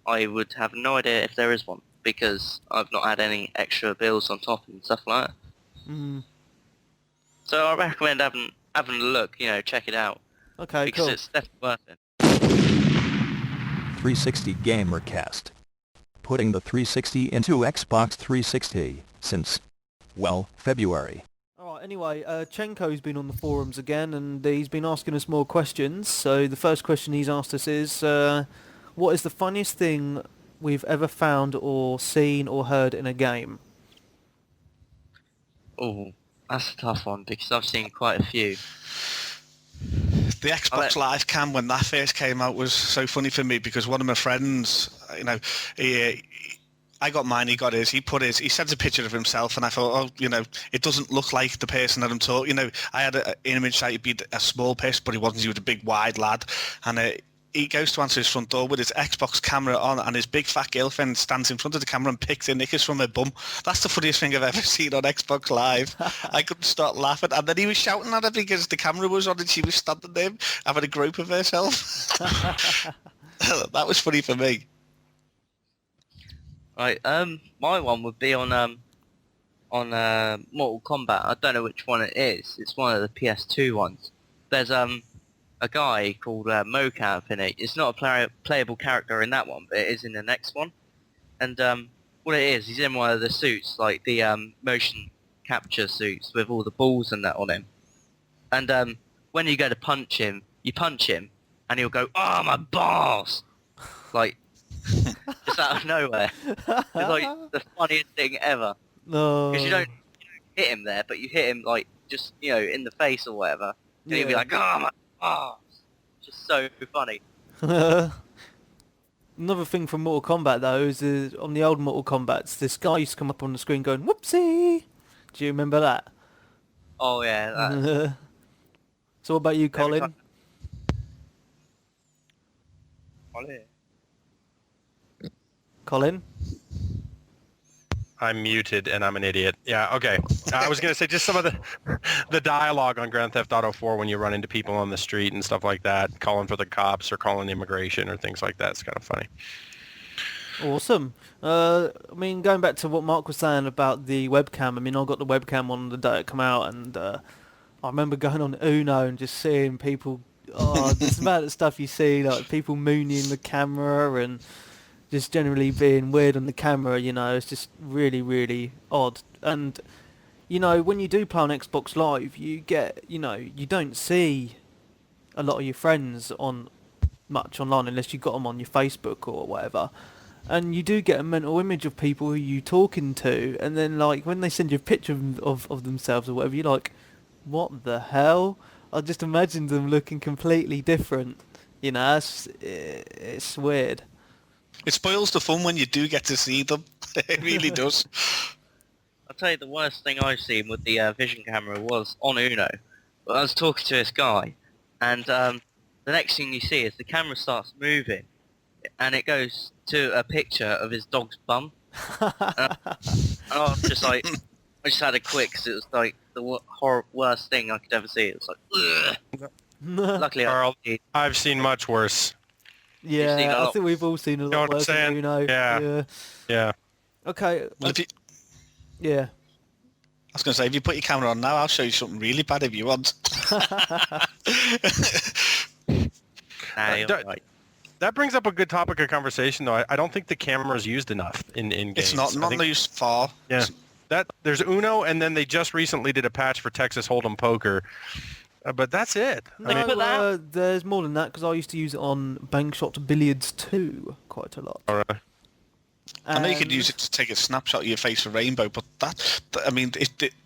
I would have no idea if there is one, because I've not had any extra bills on top and stuff like that. Mm. So I recommend having a look, check it out. Okay, because cool. it's definitely worth it. 360Gamercast. Putting the 360 into Xbox 360 since, February. Alright, anyway, Chenko's been on the forums again, and he's been asking us more questions. So the first question he's asked us is, what is the funniest thing we've ever found or seen or heard in a game? Oh, that's a tough one, because I've seen quite a few. The Xbox Live cam, when that first came out, was so funny for me because one of my friends, I got mine, he got his, he sent a picture of himself, and I thought, it doesn't look like the person that I'm talking, I had an image that he'd be a small person, but he wasn't, he was a big wide lad, and he goes to answer his front door with his Xbox camera on, and his big fat girlfriend stands in front of the camera and picks her knickers from her bum. That's the funniest thing I've ever seen on Xbox Live. I couldn't stop laughing, and then he was shouting at her because the camera was on and she was standing there having a grope of herself. That was funny for me. Right, my one would be on Mortal Kombat. I don't know which one it is. It's one of the PS2 ones. There's a guy called Mocap in it. It's not a playable character in that one, but it is in the next one. And what it is, he's in one of the suits, like the motion capture suits with all the balls and that on him. And when you go to punch him, you punch him, and he'll go, "Oh, my balls!" Like, just out of nowhere. It's like the funniest thing ever. No. Because you don't hit him there, but you hit him like just in the face or whatever, and he'll be like, "Oh, my Ah, just so funny. Another thing from Mortal Kombat though is on the old Mortal Kombats, this guy used to come up on the screen going "Whoopsie." Do you remember that? Oh yeah, that, So what about you, every Colin? time- Ollie. Colin? I'm muted and I'm an idiot. Yeah, okay. I was gonna say just some of the dialogue on Grand Theft Auto 4 when you run into people on the street and stuff like that, calling for the cops or calling immigration or things like that. It's kind of funny. Awesome. I mean, going back to what Mark was saying about the webcam, I mean, I got the webcam on the day it came out, and I remember going on Uno and just seeing people, this amount of stuff you see, like people mooning the camera and just generally being weird on the camera, you know, it's just really, really odd. And, you know, when you do play on Xbox Live, you get, you know, you don't see a lot of your friends on much online unless you got them on your Facebook or whatever. And you do get a mental image of people who you talking to, and then like when they send you a picture of themselves or whatever, you're like, what the hell? I just imagine them looking completely different. You know, it's weird. It spoils the fun when you do get to see them. It really does. I'll tell you the worst thing I've seen with the vision camera was on Uno. I was talking to this guy, and the next thing you see is the camera starts moving, and it goes to a picture of his dog's bum. And I was just like, I just had a quick, because it was like the worst thing I could ever see. It was like, ugh. Luckily, Carl, I've seen much worse. You've seen a Yeah, I lot. think we've all seen a know what lot I'm worse than saying? you know. Yeah. Yeah. Okay. Well, if you, Yeah. I was going to say, if you put your camera on now, I'll show you something really bad if you want. Nah, you're that- right. That brings up a good topic of conversation, though. I don't think the camera is used enough in games. It's not I think- used far. Yeah. There's Uno, and then they just recently did a patch for Texas Hold'em Poker. But that's it. They No, put that there's more than that because I used to use it on Bankshot Billiards 2 quite a lot. All right. I know you could And- use it to take a snapshot of your face for Rainbow, but I mean,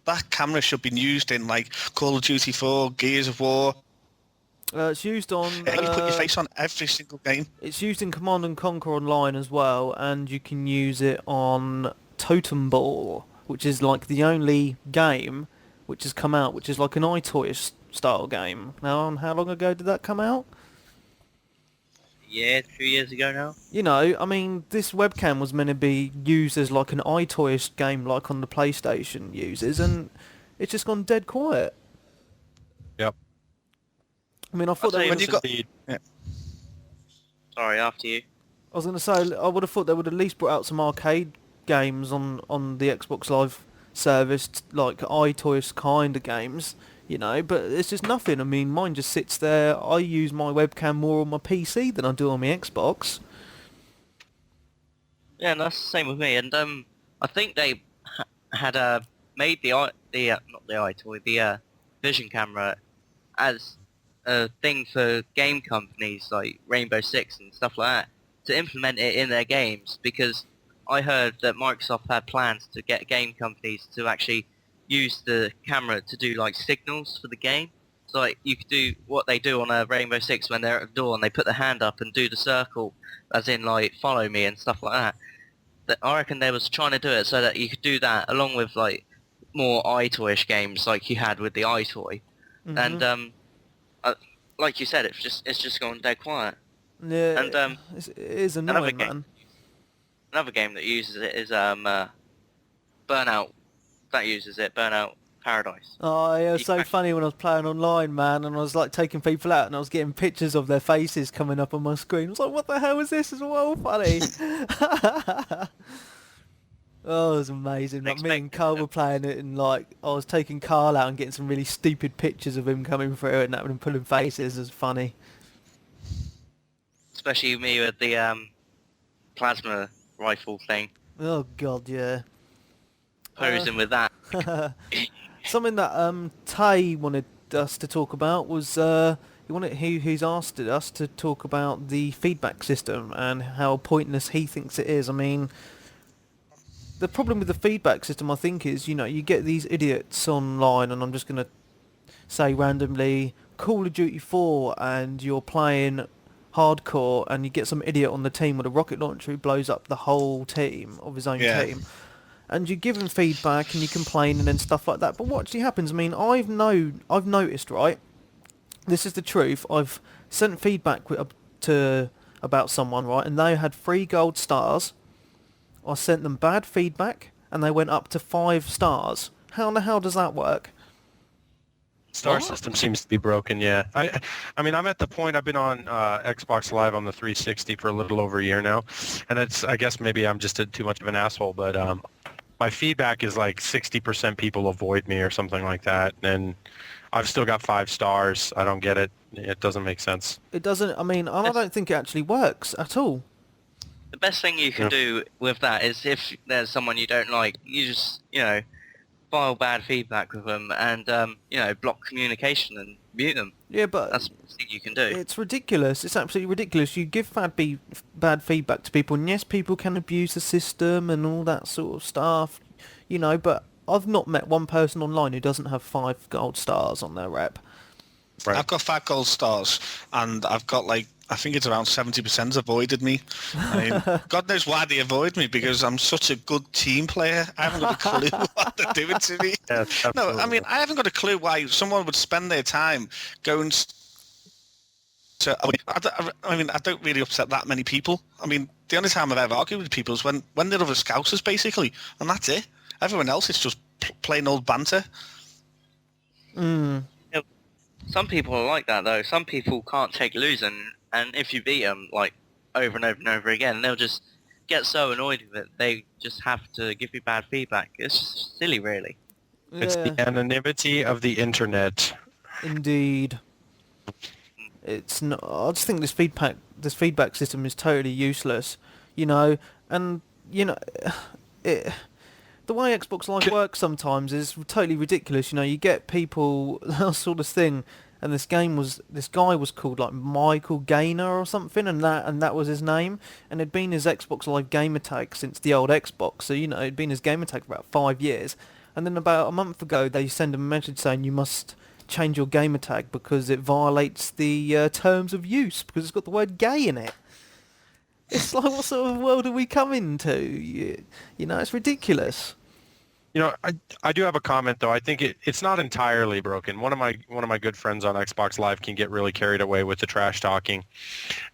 that camera should be used in like Call of Duty 4, Gears of War. It's used on. You put your face on every single game. It's used in Command and Conquer Online as well, and you can use it on Totem Ball, which is like the only game which has come out, which is like an iToy style game. Now, how long ago did that come out? Yeah, 2 years ago now. You know, I mean, this webcam was meant to be used as like an iToy game, like on the PlayStation uses, and it's just gone dead quiet. Yep. I mean, I thought I'll they tell would you have... Indeed. Sorry, after you. I was going to say, I would have thought they would at least brought out some arcade games on the Xbox Live service, like iToys kind of games, you know, but it's just nothing. I mean, mine just sits there. I use my webcam more on my PC than I do on my Xbox. Yeah, and that's the same with me. And I think they had made not the iToy, the vision camera as a thing for game companies like Rainbow Six and stuff like that to implement it in their games, because I heard that Microsoft had plans to get game companies to actually use the camera to do like signals for the game. So like you could do what they do on a Rainbow Six when they're at the door and they put their hand up and do the circle, as in like follow me and stuff like that. I reckon they was trying to do it so that you could do that along with like more iToyish games like you had with the iToy. Mhm. And like you said, it's just gone dead quiet. Yeah, and, it is another annoying, game- man. Another game that uses it is Burnout. That uses it, Burnout Paradise. Oh, yeah, it was You so crack- funny when I was playing online, man, and I was like taking people out and I was getting pictures of their faces coming up on my screen. I was like, what the hell is this? It's well funny. Oh, it was amazing. Like, me and Expected Carl it. were playing it, and like I was taking Carl out and getting some really stupid pictures of him coming through and that and pulling faces. It was funny. Especially me with the plasma rifle thing, Oh God, yeah. posing with that. Something that Tay wanted us to talk about was he's asked us to talk about the feedback system and how pointless he thinks it is. I mean, the problem with the feedback system, I think, is, you know, you get these idiots online, and I'm just going to say randomly Call of Duty 4 and you're playing hardcore and you get some idiot on the team with a rocket launcher who blows up the whole team of his own Yeah. team, and you give him feedback and you complain and stuff like that. But what actually happens? I mean, I've noticed, right? This is the truth. I've sent feedback about someone, right, and they had 3 gold stars. I sent them bad feedback and they went up to 5 stars. How in the hell does that work? Star system seems to be broken. Yeah, I mean, I'm at the point. I've been on Xbox Live on the 360 for a little over a year now, and I guess maybe I'm just too much of an asshole, but my feedback is like 60% people avoid me or something like that, and I've still got 5 stars. I don't get it. It doesn't make sense. It doesn't. I mean, I don't think it actually works at all. The best thing you can do with that is if there's someone you don't like, you just, file bad feedback with them and, block communication and mute them. Yeah, but That's the best thing you can do. it's ridiculous. It's absolutely ridiculous. You give bad feedback to people, and yes, people can abuse the system and all that sort of stuff, but I've not met one person online who doesn't have 5 gold stars on their rep. Right. I've got 5 gold stars, and I've got I think it's around 70% avoided me. I mean, God knows why they avoid me, because I'm such a good team player. I haven't got a clue what they're doing to me. Yes, No, I absolutely. mean, I haven't got a clue why someone would spend their time going to... I don't really upset that many people. I mean, the only time I've ever argued with people is when they're other scousers, basically, and that's it. Everyone else is just plain old banter. Some people are like that, though. Some people can't take losing, and if you beat them, over and over and over again, they'll just get so annoyed with it, they just have to give you bad feedback. It's just silly, really. It's the anonymity of the internet. Indeed. It's not. I just think this feedback system is totally useless, and it. The way Xbox Live works sometimes is totally ridiculous. You get people that sort of thing, and this guy was called like Michael Gaynor or something, and that was his name, and it'd been his Xbox Live gamer tag since the old Xbox. So it'd been his gamer tag for about 5 years, and then about a month ago they send him a message saying you must change your gamer tag because it violates the terms of use because it's got the word gay in it. It's like, what sort of world are we coming to? It's ridiculous. I do have a comment though. I think it's not entirely broken. One of my good friends on Xbox Live can get really carried away with the trash talking,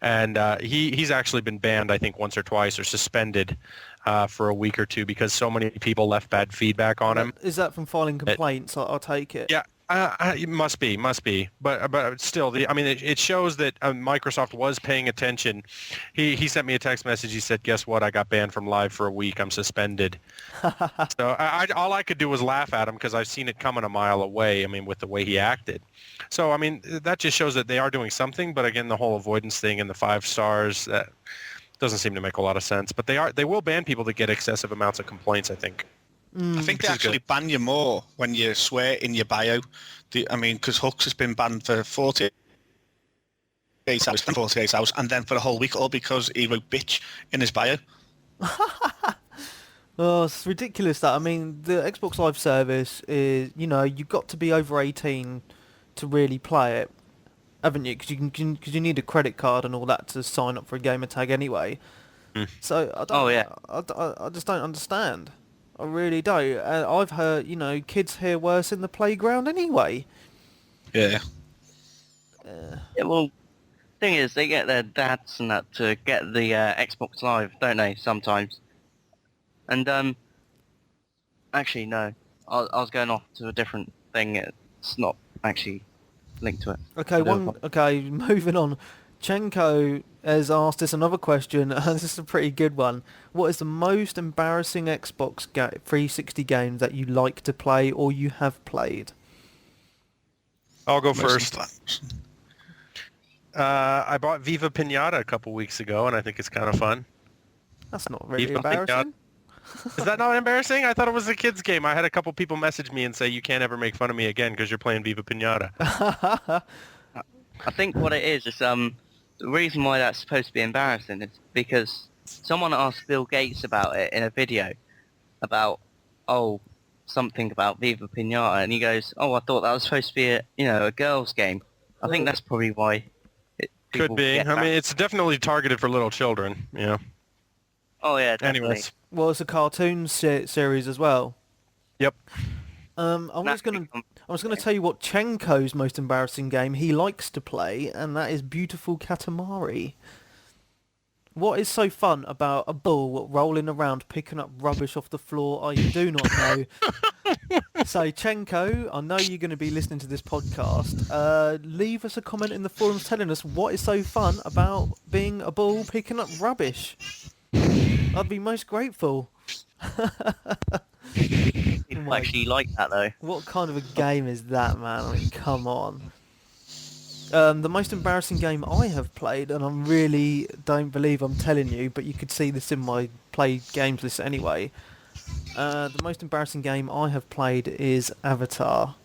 and he's actually been banned, I think, once or twice or suspended for a week or 2 because so many people left bad feedback on him. Is that from filing complaints? I'll take it. Yeah. It must be, but still, it shows that Microsoft was paying attention. He sent me a text message. He said, "Guess what? I got banned from Live for a week. I'm suspended." So all I could do was laugh at him because I've seen it coming a mile away. I mean, with the way he acted. So that just shows that they are doing something. But again, the whole avoidance thing and the 5 stars doesn't seem to make a lot of sense. But they will ban people that get excessive amounts of complaints, I think. I think they actually ban you more when you swear in your bio. Because Hooks has been banned for 48 hours, and then for a whole week, all because he wrote bitch in his bio. Oh, it's ridiculous that. The Xbox Live service is, you've got to be over 18 to really play it, haven't you? Because you need a credit card and all that to sign up for a gamer tag anyway. So I just don't understand. I really don't. I've heard, kids hear worse in the playground anyway. Yeah. Yeah, well, thing is, they get their dads and that to get the Xbox Live, don't they, sometimes? And, actually, no. I was going off to a different thing. It's not actually linked to it. Okay, moving on. Chenko has asked us another question. This is a pretty good one. What is the most embarrassing Xbox 360 game that you like to play or you have played? I'll go first. I bought Viva Pinata a couple weeks ago, and I think it's kind of fun. That's not really Viva embarrassing. Is that not embarrassing? I thought it was a kid's game. I had a couple people message me and say, you can't ever make fun of me again because you're playing Viva Pinata. I think what it is the reason why that's supposed to be embarrassing is because someone asked Bill Gates about it in a video about, something about Viva Pinata, and he goes, I thought that was supposed to be a girl's game. I think that's probably why. Could people be. get I mean, that. it's definitely targeted for little children. Yeah. Oh yeah, definitely. Anyways. Well, it's a cartoon series as well. Yep. I'm just gonna tell you what Chenko's most embarrassing game he likes to play, and that is Beautiful Katamari. What is so fun about a bull rolling around picking up rubbish off the floor? I do not know. So Chenko, I know you're going to be listening to this podcast. Leave us a comment in the forums telling us what is so fun about being a bull picking up rubbish. I'd be most grateful. People actually like that though. What kind of a game is that, man? I mean, come on. The most embarrassing game I have played, and I really don't believe I'm telling you, but you could see this in my played games list anyway. The most embarrassing game I have played is Avatar.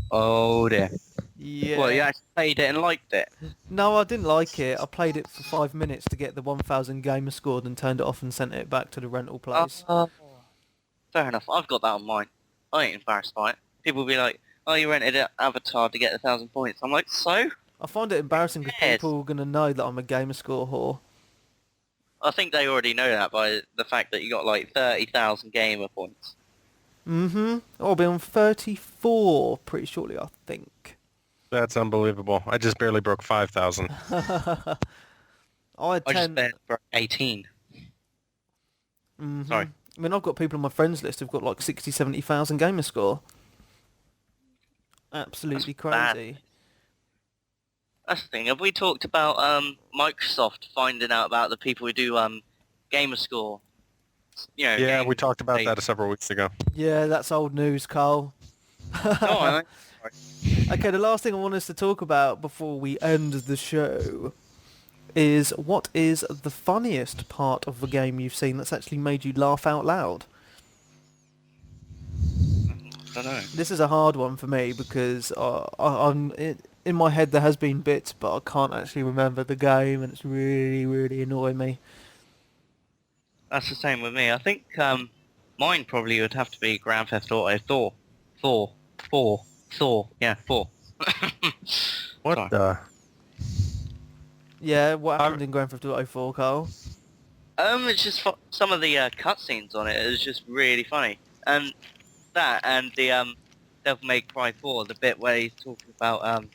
Oh dear. Yeah. Well, you actually played it and liked it. No, I didn't like it. I played it for 5 minutes to get the 1,000 gamer scored and turned it off and sent it back to the rental place. Fair enough. I've got that on mine. I ain't embarrassed by it. People will be like, "Oh, you rented an Avatar to get 1,000 points." I'm like, so? I find it embarrassing because Yes. people are going to know that I'm a gamer score whore. I think they already know that by the fact that you got like 30,000 gamer points. I'll be on 34 pretty shortly, I think. That's unbelievable. I just barely broke 5,000. I had I 10... just bet for 18. Sorry. I mean, I've got people on my friends list who've got like 60, 70,000 gamer score. Absolutely That's crazy. That's the thing. Have we talked about Microsoft finding out about the people who do gamer score? You know, Yeah, games we talked about they- that several weeks ago. Yeah, that's old news, Carl. No, I Okay, the last thing I want us to talk about before we end the show is what is the funniest part of the game you've seen that's actually made you laugh out loud? don't know. This is a hard one for me because in my head there has been bits, but I can't actually remember the game, and it's really, really annoying me. That's the same with me. I think mine probably would have to be Grand Theft Auto 4. Yeah, 4. What Sorry. the? Yeah, what happened in Grand Theft Auto 4, Carl? It's just some of the cutscenes on it is just really funny, and that and the Devil May Cry 4, the bit where he's talking about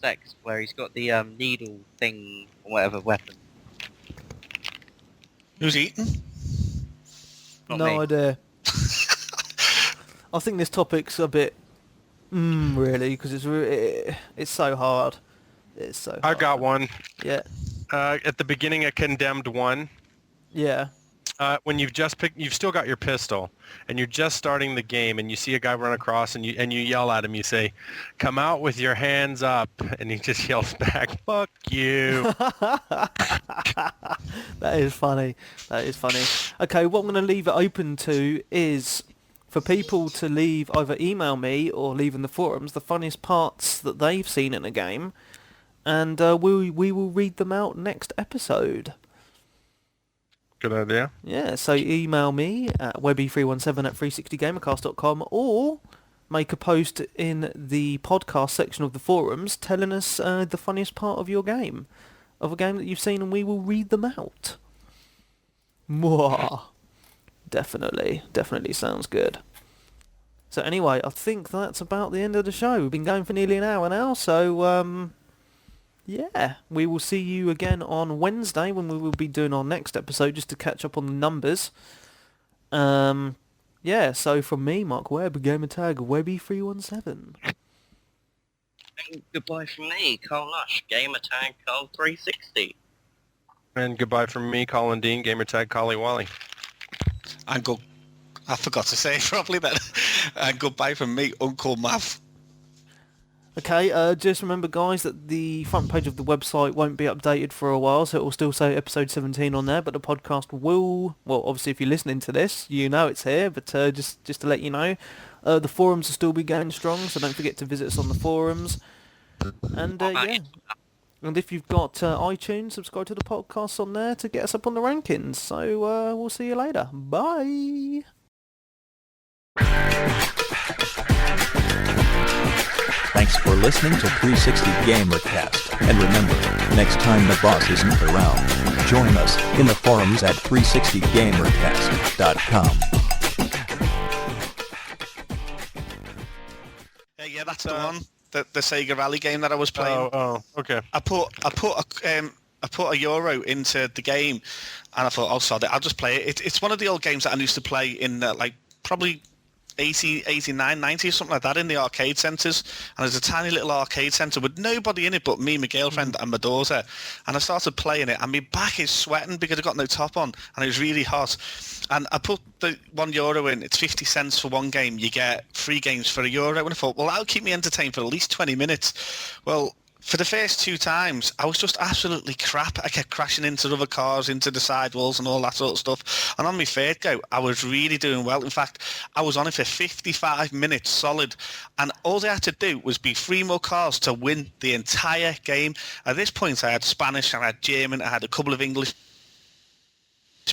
sex, where he's got the needle thing or whatever weapon. Who's eating? Not No me. idea. I think this topic's a bit really, because it's so hard. It's so hard. I've got one. Yeah. At the beginning of Condemned 1, Yeah. when you've still got your pistol, and you're just starting the game, and you see a guy run across, and you yell at him. You say, "Come out with your hands up," and he just yells back, "Fuck you." That is funny. That is funny. Okay, what I'm going to leave it open to is for people to leave, either email me or leave in the forums, the funniest parts that they've seen in a game, and we will read them out next episode. Good idea. Yeah, so email me at webby317@360gamercast.com or make a post in the podcast section of the forums telling us the funniest part of your game, of a game that you've seen, and we will read them out. Mwah. Definitely sounds good. So anyway, I think that's about the end of the show. We've been going for nearly an hour now, so yeah, we will see you again on Wednesday when we will be doing our next episode, just to catch up on the numbers. Yeah, so from me, Mark Webb, gamertag Webby317. And goodbye from me, Carl Lush, gamertag Carl360. And goodbye from me, Colin Dean, gamertag Collie Wally. And go... I forgot to say it properly then. And goodbye from me, Uncle Mav. Okay, just remember, guys, that the front page of the website won't be updated for a while, so it will still say episode 17 on there, but the podcast will... Well, obviously, if you're listening to this, you know it's here, but just to let you know, the forums will still be going strong, so don't forget to visit us on the forums. And, yeah. And if you've got iTunes, subscribe to the podcast on there to get us up on the rankings. So, we'll see you later. Bye! Thanks for listening to 360 Gamercast. And remember, next time the boss isn't around, join us in the forums at 360Gamercast.com. Yeah, that's the one. The Sega Rally game that I was playing. Oh, okay. I put a euro into the game, and I thought, oh, sod it, I'll just play it. It's one of the old games that I used to play in probably 80, 89, 90 or something like that in the arcade centres. And there's a tiny little arcade centre with nobody in it but me, my girlfriend and my daughter. And I started playing it and my back is sweating because I got no top on and it was really hot. And I put the €1 in. It's 50 cents for one game. You get 3 games for €1. And I thought, well, that'll keep me entertained for at least 20 minutes. Well, for the first 2 times, I was just absolutely crap. I kept crashing into other cars, into the sidewalls and all that sort of stuff. And on my third go, I was really doing well. In fact, I was on it for 55 minutes solid. And all they had to do was be 3 more cars to win the entire game. At this point, I had Spanish, I had German, I had a couple of English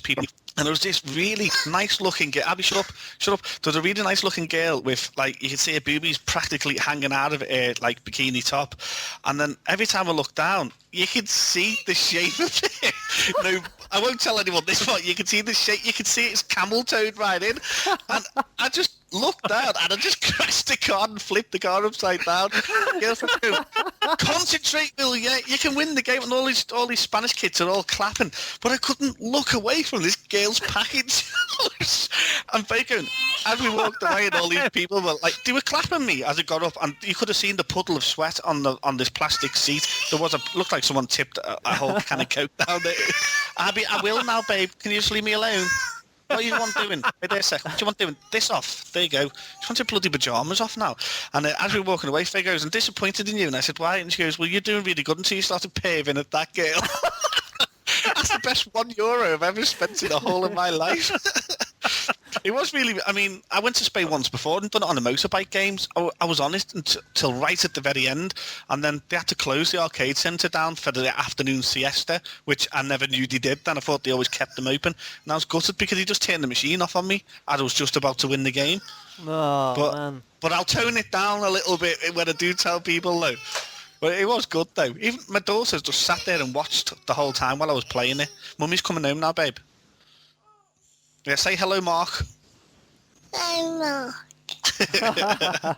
people. And there was this really nice-looking girl. Abby, shut up. There was a really nice-looking girl with, you could see her boobies practically hanging out of her, bikini top. And then every time I looked down, you could see the shape of it. No, I won't tell anyone this part. You can see the shape. You can see it's camel-toed right in. And I just looked down and I just crashed the car and flipped the car upside down. Concentrate, Will. Yeah, you can win the game. And all these Spanish kids are all clapping. But I couldn't look away from this girl's package. And Bacon, as we walked away, and all these people were they were clapping me as it got up, and you could have seen the puddle of sweat on this plastic seat. There was looked like someone tipped a whole can of Coke down there. Abby, I will now, babe. Can you just leave me alone? What do you want doing? Wait there a sec. What do you want doing? This off. There you go. Just want your bloody pyjamas off now. And as we were walking away, Faye goes, I'm disappointed in you. And I said, why? And she goes, well, you're doing really good until you started paving at that girl. That's the best €1 I've ever spent in the whole of my life. It was really, I went to Spain once before and done it on the motorbike games. I was on it until right at the very end, and then they had to close the arcade centre down for the afternoon siesta, which I never knew they did. Then I thought they always kept them open, and I was gutted because he just turned the machine off on me as I was just about to win the game. Oh, man. But I'll tone it down a little bit when I do tell people, though. But it was good, though. Even my daughter just sat there and watched the whole time while I was playing it. Mummy's coming home now, babe. Yeah, say hello, Mark. Hello, Mark.